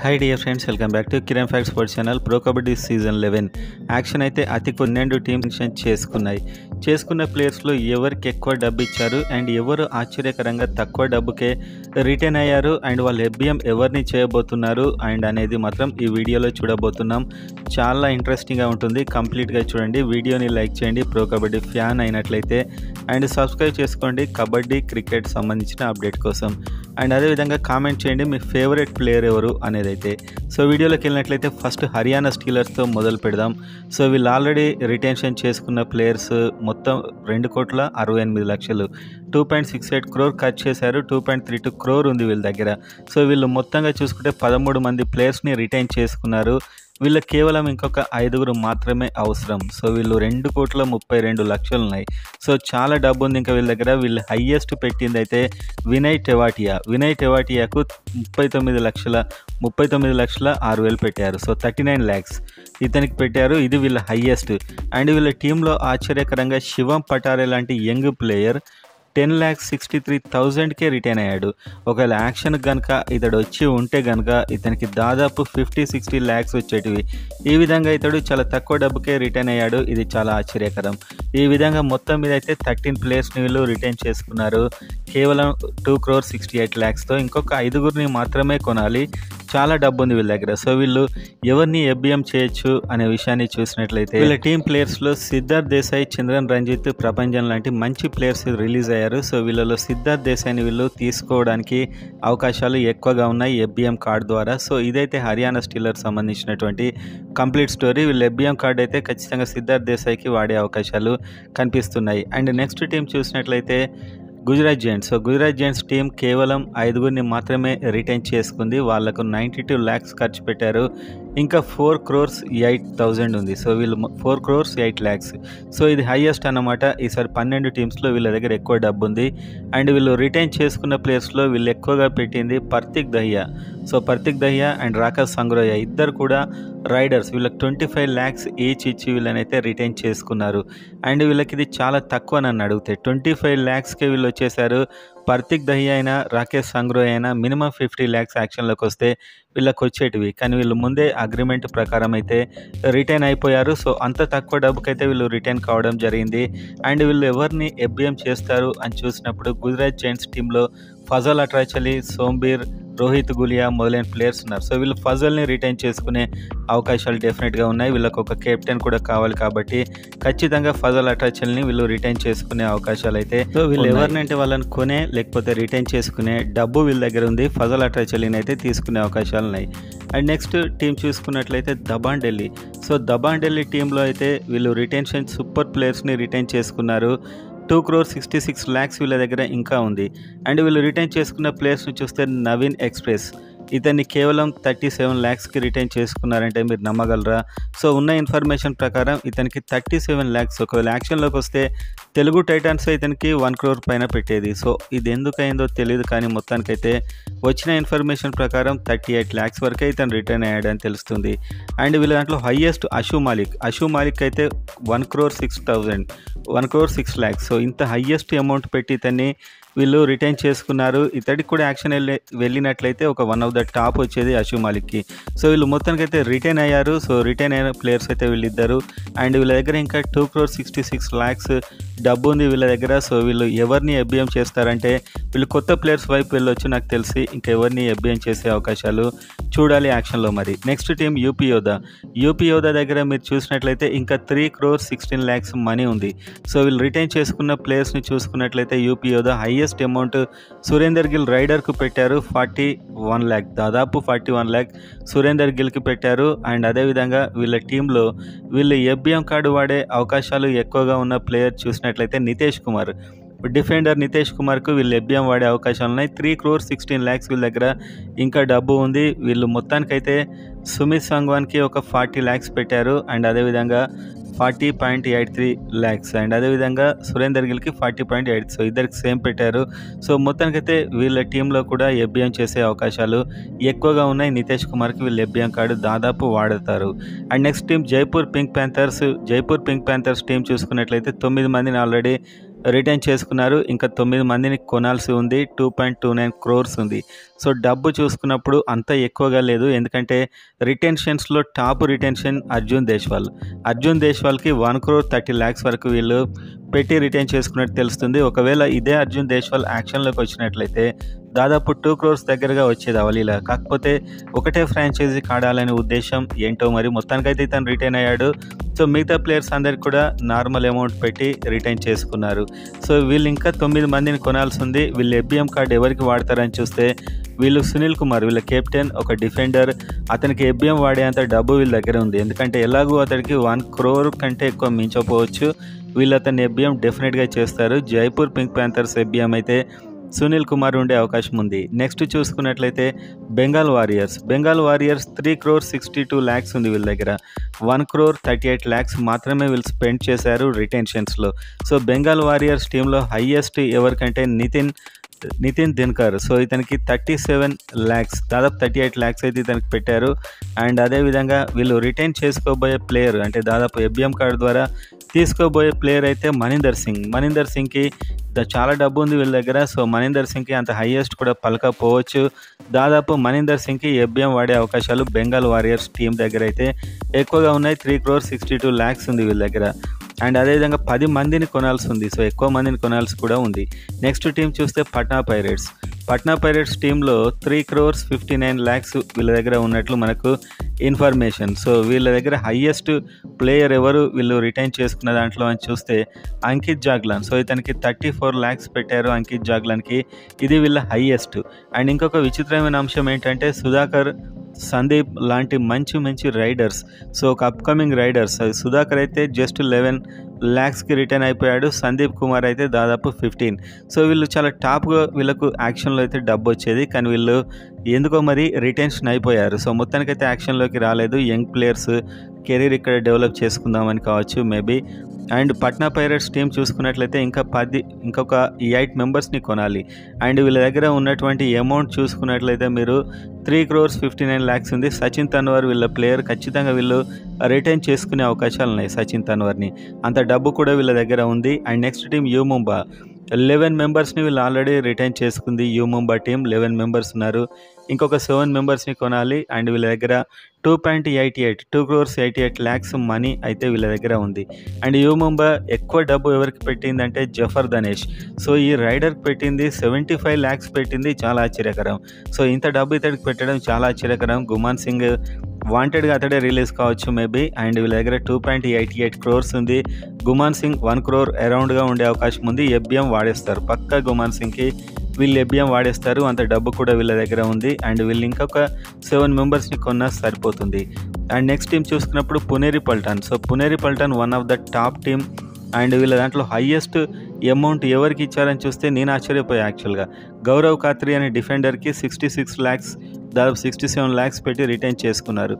Hi dear friends, welcome back to Kiran facts sports channel. Pro kabaddi season 11 action అయితే అతి 12 teams చేసుకున్న ప్లేయర్స్లో ఎవరికి ఎక్కువ డబ్బు ఇచ్చారు అండ్ ఎవరు ఆశ్చర్యకరంగా తక్కువ డబ్బుకే రిటైన్ అయ్యారు అండ్ వాళ్ళు ఎఫ్బిఎం ఎవరిని చేయబోతున్నారు అండ్ అనేది మాత్రం ఈ వీడియోలో చూడబోతున్నాం. చాలా ఇంట్రెస్టింగ్గా ఉంటుంది. కంప్లీట్గా చూడండి. వీడియోని లైక్ చేయండి ప్రో కబడ్డీ ఫ్యాన్ అయినట్లయితే, అండ్ సబ్స్క్రైబ్ చేసుకోండి కబడ్డీ క్రికెట్ సంబంధించిన అప్డేట్ కోసం. అండ్ అదేవిధంగా కామెంట్ చేయండి మీ ఫేవరెట్ ప్లేయర్ ఎవరు అనేది అయితే. సో వీడియోలోకి వెళ్ళినట్లయితే ఫస్ట్ హర్యానా స్టీలర్స్తో మొదలు పెడదాం. సో వీళ్ళు ఆల్రెడీ రిటెన్షన్ చేసుకున్న ప్లేయర్స్ మొత్తం 2,68,00,000 2.68 crore ఖర్చు చేశారు. 2.32 crore ఉంది వీళ్ళ దగ్గర. సో వీళ్ళు మొత్తంగా చూసుకుంటే 13 మంది ప్లేయర్స్ని రిటైన్ చేసుకున్నారు. వీళ్ళకి కేవలం ఇంకొక 5 మాత్రమే అవసరం. సో వీళ్ళు 2,32,00,000 ఉన్నాయి. సో చాలా డబ్బు ఉంది ఇంకా వీళ్ళ దగ్గర. వీళ్ళు హయ్యెస్ట్ పెట్టింది అయితే వినయ్ టెవాటియాకు 39,06,000 పెట్టారు. సో 39 lakhs ఇతనికి పెట్టారు. ఇది వీళ్ళ హయ్యెస్ట్. అండ్ వీళ్ళ టీంలో ఆశ్చర్యకరంగా శివం పటారే లాంటి యంగ్ ప్లేయర్ 10,63,000కే రిటైన్ అయ్యాడు. ఒకవేళ యాక్షన్ కనుక ఇతడు వచ్చి ఉంటే కనుక ఇతనికి దాదాపు 50-60 lakhs వచ్చేటివి. ఈ విధంగా ఇతడు చాలా తక్కువ డబ్బుకే రిటైన్ అయ్యాడు. ఇది చాలా ఆశ్చర్యకరం. ఈ విధంగా మొత్తం మీద అయితే 13 ప్లేయర్స్ని వీళ్ళు రిటైన్ చేసుకున్నారు కేవలం 2,68,00,000తో. ఇంకొక 5 మాత్రమే కొనాలి. చాలా డబ్బు ఉంది వీళ్ళ దగ్గర. సో వీళ్ళు ఎవరిని ఎఫ్బిఎం చేయొచ్చు అనే విషయాన్ని చూసినట్లయితే వీళ్ళ టీమ్ ప్లేయర్స్లో సిద్ధార్థ్ దేశాయ్, చంద్రన్ రంజిత్, ప్రపంచం లాంటి మంచి ప్లేయర్స్ రిలీజ్ అయ్యారు. సో వీళ్ళలో సిద్ధార్థ్ దేశాయ్ని వీళ్ళు తీసుకోవడానికి అవకాశాలు ఎక్కువగా ఉన్నాయి ఎఫ్బిఎం కార్డ్ ద్వారా. సో ఇదైతే హర్యానా స్టీలర్స్ సంబంధించినటువంటి కంప్లీట్ స్టోరీ. వీళ్ళు ఎఫ్బిఎం కార్డ్ అయితే ఖచ్చితంగా సిద్ధార్థ్ దేశాయ్కి వాడే అవకాశాలు కనిపిస్తున్నాయి. అండ్ నెక్స్ట్ టీం చూసినట్లయితే Gujarat giants. So Gujarat giants team కేవలం 5 మాత్రమే రిటైన్ చేసుకుంది. వాళ్ళకు 92 lakhs ఖర్చు పెట్టారు. ఇంకా 4,08,000 ఉంది. సో వీళ్ళు 4,08,00,000. సో ఇది హైయెస్ట్ అన్నమాట. ఈసారి 12 టీమ్స్లో వీళ్ళ దగ్గర ఎక్కువ డబ్బు ఉంది. అండ్ వీళ్ళు రిటైన్ చేసుకున్న ప్లేయర్స్లో వీళ్ళు ఎక్కువగా పెట్టింది పర్తిక్ దహియా. సో పర్తిక్ దహియా అండ్ రాకేష్ సంగ్రోయా ఇద్దరు కూడా రైడర్స్. వీళ్ళకి 25 lakhs ఈచ్ ఇచ్చి వీళ్ళనైతే రిటైన్ చేసుకున్నారు. అండ్ వీళ్ళకి ఇది చాలా తక్కువ నన్ను అడిగితే 25 lakhsకే వీళ్ళు వచ్చేసారు. పర్తిక్ దహియా అయినా రాకేష్ సంగ్రోయ్ అయినా మినిమం 50 lakhs యాక్షన్లోకి వస్తే వీళ్ళకి వచ్చేటివి. కానీ వీళ్ళు ముందే అగ్రిమెంట్ ప్రకారం అయితే రిటైన్ అయిపోయారు. సో అంత తక్కువ డబ్బుకైతే వీళ్ళు రిటైన్ కావడం జరిగింది. అండ్ వీళ్ళు ఎవరిని ఎఫ్బిఎం చేస్తారు అని చూసినప్పుడు గుజరాత్ జెయింట్స్ టీంలో ఫజల్ అట్రాచలి, సోంబీర్, రోహిత్ గులియా మొదలైన ప్లేయర్స్ ఉన్నారు. సో వీళ్ళు ఫజల్ని రిటైన్ చేసుకునే అవకాశాలు డెఫినెట్గా ఉన్నాయి. వీళ్ళకి ఒక కెప్టెన్ కూడా కావాలి కాబట్టి ఖచ్చితంగా ఫజల్ అట్రాచల్ని వీళ్ళు రిటైన్ చేసుకునే అవకాశాలు అయితే. సో వీళ్ళు ఎవరినంటే వాళ్ళని కొనే లేకపోతే రిటైన్ చేసుకునే డబ్బు వీళ్ళ దగ్గర ఉంది. ఫజల్ అట్రాచల్ని అయితే తీసుకునే అవకాశాలు ఉన్నాయి. అండ్ నెక్స్ట్ టీం చూసుకున్నట్లయితే దబాన్ ఢిల్లీ. సో దబాన్ ఢిల్లీ టీంలో అయితే వీళ్ళు రిటెన్షన్ సూపర్ ప్లేయర్స్ని రిటైన్ చేసుకున్నారు. 2,66,00,000 వీళ్ళ దగ్గర ఇంకా ఉంది. అండ్ వీళ్ళు రిటైన్ చేసుకున్న ప్లేయర్స్ని చూస్తే నవీన్ ఎక్స్ప్రెస్ ఇతన్ని కేవలం 37 lakhsకి రిటైన్ చేసుకున్నారంటే మీరు నమ్మగలరా? సో ఉన్న ఇన్ఫర్మేషన్ ప్రకారం ఇతనికి 37 lakhs. ఒకవేళ యాక్షన్లోకి వస్తే తెలుగు టైటాన్స్ ఇతనికి 1 crore పైన పెట్టేది. సో ఇది ఎందుకైందో తెలియదు, కానీ మొత్తానికైతే వచ్చిన ఇన్ఫర్మేషన్ ప్రకారం 38 lakhs వరకే ఇతను రిటైన్ అయ్యాడని తెలుస్తుంది. అండ్ వీళ్ళ దాంట్లో హయ్యెస్ట్ అషు మాలిక్ అయితే 1,06,000 సో ఇంత హయ్యెస్ట్ అమౌంట్ పెట్టి ఇతన్ని వీళ్ళు రిటైన్ చేసుకున్నారు. ఇతడికి కూడా యాక్షన్ వెళ్ళినట్లయితే ఒక వన్ ఆఫ్ ద టాప్ వచ్చేది అషు మాలిక్కి. సో వీళ్ళు మొత్తానికి అయితే రిటైన్ అయ్యారు. సో రిటైన్ అయిన ప్లేయర్స్ అయితే వీళ్ళిద్దరు. అండ్ వీళ్ళ దగ్గర ఇంకా 2,66,00,000 డబ్బు ఉంది వీళ్ళ దగ్గర. సో వీళ్ళు ఎవరిని ఎఫ్బిఎం చేస్తారంటే వీళ్ళు కొత్త ప్లేయర్స్ వైపు వెళ్ళొచ్చు నాకు తెలిసి. ఇంకా ఎవరిని ఎఫ్బిఎం చేసే అవకాశాలు చూడాలి యాక్షన్లో. మరి నెక్స్ట్ టీం యూపీ యోధా దగ్గర మీరు చూసినట్లయితే ఇంకా 3,16,00,000 మనీ ఉంది. సో వీళ్ళు రిటైన్ చేసుకున్న ప్లేయర్స్ని చూసుకున్నట్లయితే యూపీ యోధా హైయెస్ట్ అమౌంట్ సురేందర్ గిల్ రైడర్కు పెట్టారు 41 lakh, దాదాపు 41 lakh సురేందర్ గిల్కి పెట్టారు. అండ్ అదేవిధంగా వీళ్ళ టీంలో వీళ్ళు ఎఫ్బిఎం కార్డు వాడే అవకాశాలు ఎక్కువగా ఉన్న ప్లేయర్ చూసినట్లయితే నితేష్ కుమార్. డిఫెండర్ నితేష్ కుమార్కు వీళ్ళు ఎఫ్బిఎం వాడే అవకాశాలు ఉన్నాయి. 3,16,00,000 వీళ్ళ దగ్గర ఇంకా డబ్బు ఉంది. వీళ్ళు మొత్తానికైతే సుమిత్ సంగ్వాన్కి ఒక 40 lakhs పెట్టారు. అండ్ అదేవిధంగా 40.83 lakhs అండ్ అదేవిధంగా సురేందర్ గిల్కి 40.8. సో ఇద్దరికి సేమ్ పెట్టారు. సో మొత్తానికైతే వీళ్ళ టీంలో కూడా ఎఫ్బిఎం చేసే అవకాశాలు ఎక్కువగా ఉన్నాయి. నితేష్ కుమార్కి వీళ్ళు ఎఫ్బిఎం కార్డు దాదాపు వాడతారు. And next team Jaipur pink Panthers team చూసుకున్నట్లయితే 9 మందిని ఆల్రెడీ రిటైన్ చేసుకున్నారు. ఇంకా 9 మందిని కొనాల్సి ఉంది. 2.29 crores ఉంది. సో డబ్బు చూసుకున్నప్పుడు అంత ఎక్కువగా లేదు. ఎందుకంటే రిటెన్షన్స్‌లో టాప్ రిటెన్షన్ అర్జున్ దేశ్వాల్. అర్జున్ దేశ్వాల్‌కి 1.30 crore వరకు వీళ్ళు పెట్టి రిటైన్ చేసుకున్నట్టు తెలుస్తుంది. ఒకవేళ ఇదే అర్జున్ దేశ్వాల్ యాక్షన్‌లోకి వచ్చినట్లయితే దాదాపు 2 crores దగ్గరగా వచ్చేది అవలీలా. కాకపోతే ఒకటే ఫ్రాంచైజీకి ఆడాలనే ఉద్దేశం ఏంటో మరి మొత్తానికైతే ఇతను రిటైన్ అయ్యాడు. సో మిగతా ప్లేయర్స్ అందరికి కూడా నార్మల్ అమౌంట్ పెట్టి రిటైన్ చేసుకున్నారు. సో వీళ్ళు ఇంకా 9 మందిని కొనాల్సి ఉంది. వీళ్ళు ఎఫ్బిఎం కార్డ్ ఎవరికి వాడతారని చూస్తే వీళ్ళు సునీల్ కుమార్ వీళ్ళ కెప్టెన్, ఒక డిఫెండర్. అతనికి ఎఫ్బిఎం వాడేంత డబ్బు వీళ్ళ దగ్గర ఉంది. ఎందుకంటే ఎలాగూ అతడికి 1 crore కంటే ఎక్కువ మించకపోవచ్చు. వీళ్ళు అతన్ని ఎఫ్బిఎం డెఫినెట్గా చేస్తారు. జైపూర్ పింక్ ప్యాంథర్స్ ఎఫ్బిఎం అయితే సునీల్ కుమార్ ఉండే అవకాశం ఉంది. నెక్స్ట్ చూసుకున్నట్లయితే బెంగాల్ వారియర్స్ 3.62 crore ఉంది వీళ్ళ దగ్గర. 1.38 crore మాత్రమే వీళ్ళు స్పెండ్ చేశారు రిటెన్షన్స్లో. సో బెంగాల్ వారియర్స్ టీంలో హైయెస్ట్ ఎవరికంటే నితిన్ దినకర్. సో ఇతనికి 37 lakhs, దాదాపు 38 lakhs అయితే ఇతనికి పెట్టారు. అండ్ అదేవిధంగా వీళ్ళు రిటైన్ చేసుకోబోయే ప్లేయర్ అంటే దాదాపు ఎఫ్బిఎం కార్డు ద్వారా తీసుకోబోయే ప్లేయర్ అయితే మనీందర్ సింగ్కి చాలా డబ్బు ఉంది వీళ్ళ దగ్గర. సో మనీందర్ సింగ్కి అంత హైయెస్ట్ కూడా పలకపోవచ్చు. దాదాపు మనీందర్ సింగ్కి ఎఫ్బిఎం వాడే అవకాశాలు బెంగాల్ వారియర్స్ టీం దగ్గర అయితే ఎక్కువగా ఉన్నాయి. 3.62 crore ఉంది వీళ్ళ దగ్గర. అండ్ అదేవిధంగా 10 మందిని కొనాల్సి ఉంది. సో ఎక్కువ మందిని కొనాల్సి కూడా ఉంది. నెక్స్ట్ టీం చూస్తే పట్నా పైరేట్స్ టీంలో 3.59 crore వీళ్ళ దగ్గర ఉన్నట్లు మనకు ఇన్ఫర్మేషన్. సో వీళ్ళ దగ్గర హైయెస్ట్ ప్లేయర్ ఎవరు వీళ్ళు రిటైన్ చేసుకున్న దాంట్లో అని చూస్తే అంకిత్ జాగ్లాన్. సో ఇతనికి 34 lakhs పెట్టారు అంకిత్ జాగ్లాన్కి. ఇది వీళ్ళ హైయెస్ట్. అండ్ ఇంకొక విచిత్రమైన అంశం ఏంటంటే సుధాకర్, సందీప్ లాంటి మంచి రైడర్స్. సో ఒక అప్కమింగ్ రైడర్స్. సుధాకర్ అయితే జస్ట్ 11 lakhsకి రిటర్న్ అయిపోయాడు. సందీప్ కుమార్ అయితే దాదాపు 15. సో వీళ్ళు చాలా టాప్గా వీళ్ళకు యాక్షన్లో అయితే డబ్బు వచ్చేది. కానీ వీళ్ళు ఎందుకో మరి రిటెన్షన్ అయిపోయారు. సో మొత్తానికైతే యాక్షన్లోకి రాలేదు. యంగ్ ప్లేయర్స్ కెరీర్ ఇక్కడ డెవలప్ చేసుకుందామని కావచ్చు maybe. And Patna pirates team చూసుకున్నట్లయితే ఇంకొక 8 మెంబర్స్ని కొనాలి. అండ్ వీళ్ళ దగ్గర ఉన్నటువంటి అమౌంట్ చూసుకున్నట్లయితే మీరు 3.59 crore ఉంది. సచిన్ తన్వర్ వీళ్ళ ప్లేయర్. ఖచ్చితంగా వీళ్ళు రిటైన్ చేసుకునే అవకాశాలు ఉన్నాయి సచిన్ తన్వర్ని. అంత డబ్బు కూడా వీళ్ళ దగ్గర ఉంది. And next team you Mumba 11 మెంబర్స్ని వీళ్ళు ఆల్రెడీ రిటైన్ చేసుకుంది. యూ ముంబా టీం 11 మెంబర్స్ ఉన్నారు. ఇంకొక 7 మెంబర్స్ని కొనాలి. అండ్ వీళ్ళ దగ్గర 2.88 crore మనీ అయితే వీళ్ళ దగ్గర ఉంది. అండ్ యూ ముంబా ఎక్కువ డబ్బు ఎవరికి పెట్టిందంటే జఫర్ ధనేష్. సో ఈ రైడర్కి పెట్టింది 75 lakhs పెట్టింది. చాలా ఆశ్చర్యకరం. సో ఇంత డబ్బు ఇతడికి పెట్టడం చాలా ఆశ్చర్యకరం. గుమాన్ సింగ్ వాంటెడ్గా అతడే రిలీజ్ కావచ్చు మేబీ. అండ్ వీళ్ళ దగ్గర 2.88 crore ఉంది. గుమాన్ సింగ్ 1 crore అరౌండ్గా ఉండే అవకాశం ఉంది. ఎఫ్బిఎం వాడేస్తారు పక్కా. గుమాన్ సింగ్కి వీళ్ళు ఎఫ్బిఎం వాడేస్తారు. అంత డబ్బు కూడా వీళ్ళ దగ్గర ఉంది. అండ్ వీళ్ళు ఇంకొక 7 మెంబర్స్ని కొన్నా సరిపోతుంది. అండ్ నెక్స్ట్ టీం చూసుకున్నప్పుడు Puneri Paltan one of the top team. And వీళ్ళ దాంట్లో హైయెస్ట్ అమౌంట్ ఎవరికి ఇచ్చారని చూస్తే నేను ఆశ్చర్యపోయా యాక్చువల్గా. గౌరవ్ ఖాత్రి అనే డిఫెండర్కి 66 lakhs, దాదాపు 67 lakhs పెట్టి రిటైన్ చేసుకున్నారు.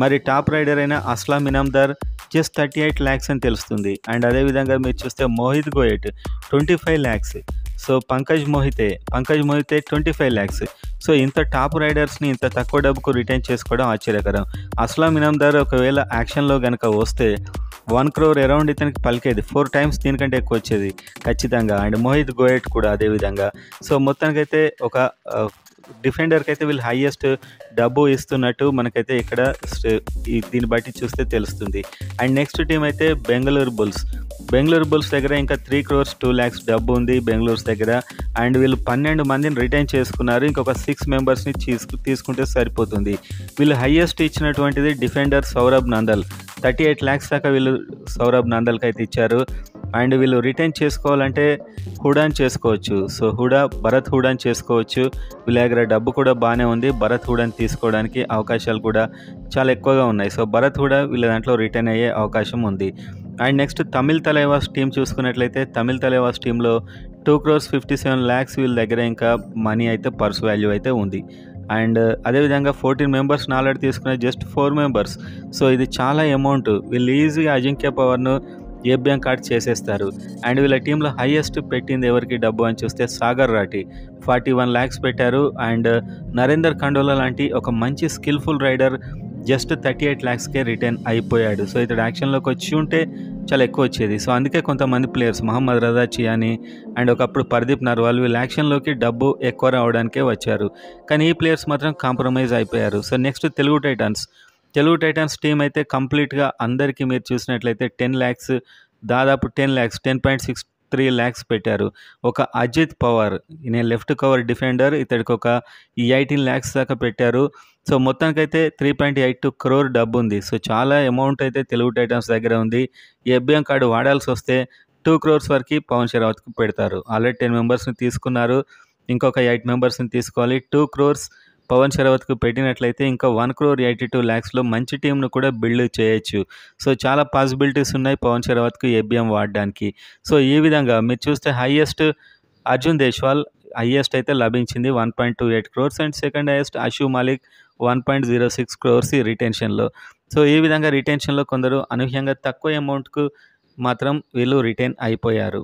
మరి టాప్ రైడర్ అయిన అస్లాం ఇనామ్దార్ జస్ట్ 38 lakhs అని తెలుస్తుంది. అండ్ అదేవిధంగా మీరు చూస్తే Mohit Goyat 25 lakhs. So Pankaj Mohite 25 lakhs. So ఇంత టాప్ రైడర్స్ని ఇంత తక్కువ డబ్బుకు రిటైన్ చేసుకోవడం ఆశ్చర్యకరం. అస్లాం ఇనామ్దార్ ఒకవేళ యాక్షన్లో కనుక వస్తే 1 crore అరౌండ్ ఇతనికి పలికేది. 4 times దీనికంటే ఎక్కువ వచ్చేది ఖచ్చితంగా. అండ్ మోహిత్ గోయట్ కూడా అదేవిధంగా. సో మొత్తానికైతే ఒక డిఫెండర్కి అయితే వీళ్ళు హైయెస్ట్ డబ్బు ఇస్తున్నట్టు మనకైతే ఇక్కడ దీన్ని బట్టి చూస్తే తెలుస్తుంది. అండ్ నెక్స్ట్ టీం అయితే బెంగళూరు బుల్స్ దగ్గర ఇంకా 3.2 crore డబ్బు ఉంది బెంగళూరు దగ్గర. అండ్ వీళ్ళు 12 మందిని రిటైన్ చేసుకున్నారు. ఇంకొక 6 మెంబర్స్ని తీసుకుంటే సరిపోతుంది. వీళ్ళు హైయెస్ట్ ఇచ్చినటువంటిది డిఫెండర్ సౌరభ్ నందల్ 38 lakhs దాకా వీళ్ళు సౌరభ్ నందల్కి అయితే ఇచ్చారు. అండ్ వీళ్ళు రిటైన్ చేసుకోవాలంటే హుడాన్ చేసుకోవచ్చు. సో భరత్ హుడాన్ చేసుకోవచ్చు. వీళ్ళ దగ్గర డబ్బు కూడా బాగానే ఉంది. భరత్ హుడాన్ తీసుకోవడానికి అవకాశాలు కూడా చాలా ఎక్కువగా ఉన్నాయి. సో భరత్ హుడా వీళ్ళ దాంట్లో రిటైన్ అయ్యే అవకాశం ఉంది. And next Tamil Thalaivas team చూసుకున్నట్లయితే తమిళ్ తలైవాస్ టీంలో 2.57 crore వీళ్ళ దగ్గర ఇంకా మనీ అయితే పర్స్ వాల్యూ అయితే ఉంది. అండ్ అదేవిధంగా 14 మెంబర్స్ని ఆల్రెడీ తీసుకునే జస్ట్ 4 members. సో ఇది చాలా అమౌంట్. వీళ్ళు ఈజీగా అజింక్య పవర్ను ఎఫ్బిఎం కార్డ్ చేసేస్తారు. అండ్ వీళ్ళ టీంలో హైయెస్ట్ పెట్టింది ఎవరికి డబ్బు అని చూస్తే సాగర్ రాఠీ 41 lakhs పెట్టారు. అండ్ నరేందర్ ఖండోలా లాంటి ఒక మంచి స్కిల్ఫుల్ రైడర్ జస్ట్ 38 లాక్స్కే రిటైన్ అయిపోయాడు. సో ఇతడు యాక్షన్లోకి వచ్చి ఉంటే చాలా ఎక్కువ వచ్చేది. సో అందుకే కొంతమంది ప్లేయర్స్ మహమ్మద్ రజా చియానీ అండ్ ఒకప్పుడు పర్దీప్ నర్వాల్ వీళ్ళు యాక్షన్లోకి డబ్బు ఎక్కువ రావడానికే వచ్చారు. కానీ ఈ ప్లేయర్స్ మాత్రం కాంప్రమైజ్ అయిపోయారు. So next Telugu Titans team అయితే కంప్లీట్గా అందరికీ మీరు చూసినట్లయితే 10 lakhs దాదాపు 10 lakhs 10.63 lakhs పెట్టారు. ఒక అజిత్ పవార్ ఈయన లెఫ్ట్ కవర్ డిఫెండర్ ఇతడికి ఒక 18 lakhs దాకా పెట్టారు. సో మొత్తానికైతే 3.82 crore డబ్బు ఉంది. సో చాలా అమౌంట్ అయితే తెలుగు టైటన్స్ దగ్గర ఉంది. ఈ ఎఫ్బిఎం కార్డు వాడాల్సి వస్తే 2 crores వరకు పవన్ షెరావత్కి పెడతారు. ఆల్రెడీ 10 మెంబర్స్ని తీసుకున్నారు. ఇంకొక 8 మెంబర్స్ని తీసుకోవాలి. 2 crores పవన్ షెరావత్కు పెట్టినట్లయితే ఇంకా 1.82 crore మంచి టీంను కూడా బిల్డ్ చేయొచ్చు. సో చాలా పాసిబిలిటీస్ ఉన్నాయి పవన్ షెరావత్కు ఏబిఎం వాడడానికి. సో ఈ విధంగా మీరు చూస్తే హైయెస్ట్ అర్జున్ దేశ్వాల్ హైయెస్ట్ అయితే లభించింది 1.28 crores and second highest Ashu Malik 1.06 crores ఈ రిటెన్షన్లో. సో ఈ విధంగా రిటెన్షన్లో కొందరు అనూహ్యంగా తక్కువ అమౌంట్కు మాత్రం వీళ్ళు రిటైన్ అయిపోయారు.